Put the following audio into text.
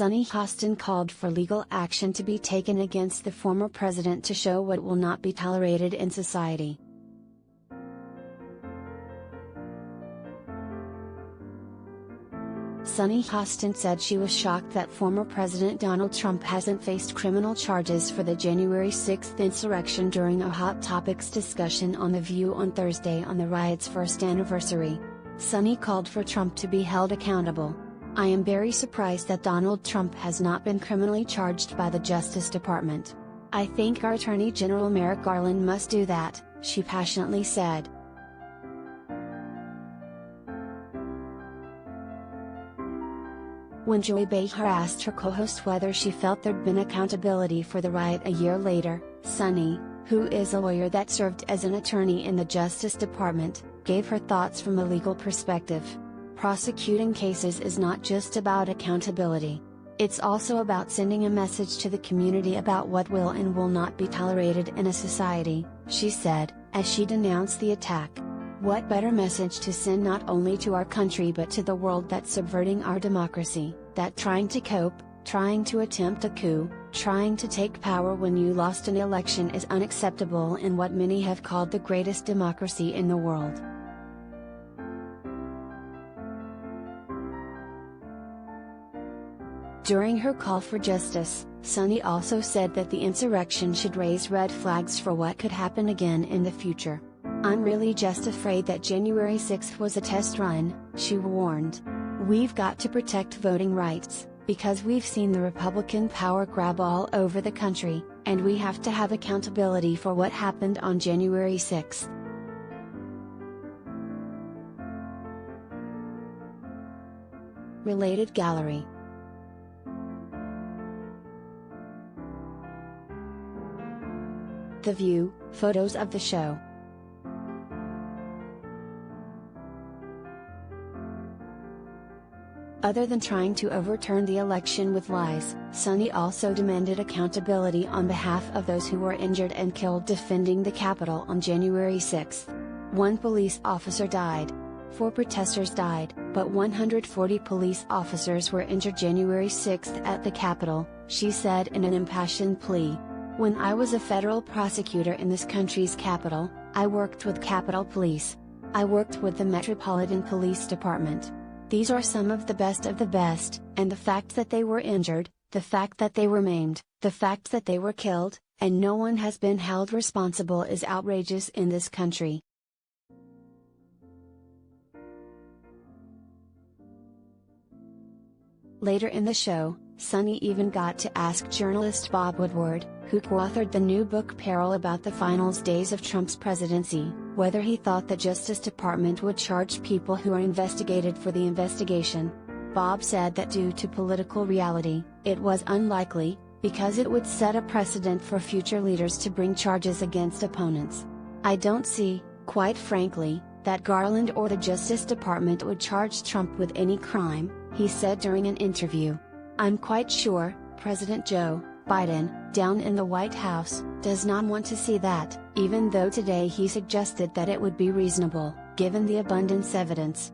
Sunny Hostin called for legal action to be taken against the former president to show what will not be tolerated in society. Sunny Hostin said she was shocked that former President Donald Trump hasn't faced criminal charges for the January 6 insurrection during a Hot Topics discussion on The View on Thursday on the riot's first anniversary. Sunny called for Trump to be held accountable. "I am very surprised that Donald Trump has not been criminally charged by the Justice Department. I think our Attorney General Merrick Garland must do that," she passionately said. When Joy Behar asked her co-host whether she felt there'd been accountability for the riot a year later, Sunny, who is a lawyer that served as an attorney in the Justice Department, gave her thoughts from a legal perspective. "Prosecuting cases is not just about accountability. It's also about sending a message to the community about what will and will not be tolerated in a society," she said, as she denounced the attack. "What better message to send not only to our country but to the world that subverting our democracy, that trying to cope, trying to attempt a coup, trying to take power when you lost an election is unacceptable in what many have called the greatest democracy in the world." During her call for justice, Sunny also said that the insurrection should raise red flags for what could happen again in the future. "I'm really just afraid that January 6th was a test run," she warned. "We've got to protect voting rights, because we've seen the Republican power grab all over the country, and we have to have accountability for what happened on January 6th. Related gallery. The View, photos of the show. Other than trying to overturn the election with lies, Sunny also demanded accountability on behalf of those who were injured and killed defending the Capitol on January 6. One police officer died. 4 protesters died, but 140 police officers were injured January 6 at the Capitol, she said in an impassioned plea. "When I was a federal prosecutor in this country's capital, I worked with Capitol Police. I worked with the Metropolitan Police Department. These are some of the best, and the fact that they were injured, the fact that they were maimed, the fact that they were killed, and no one has been held responsible is outrageous in this country." Later in the show, Sunny even got to ask journalist Bob Woodward, who co-authored the new book Peril about the final days of Trump's presidency, whether he thought the Justice Department would charge people who are investigated for the investigation. Bob said that due to political reality, it was unlikely, because it would set a precedent for future leaders to bring charges against opponents. "I don't see, quite frankly, that Garland or the Justice Department would charge Trump with any crime," he said during an interview. "I'm quite sure, President Joe Biden, down in the White House, does not want to see that, even though today he suggested that it would be reasonable, given the abundance evidence."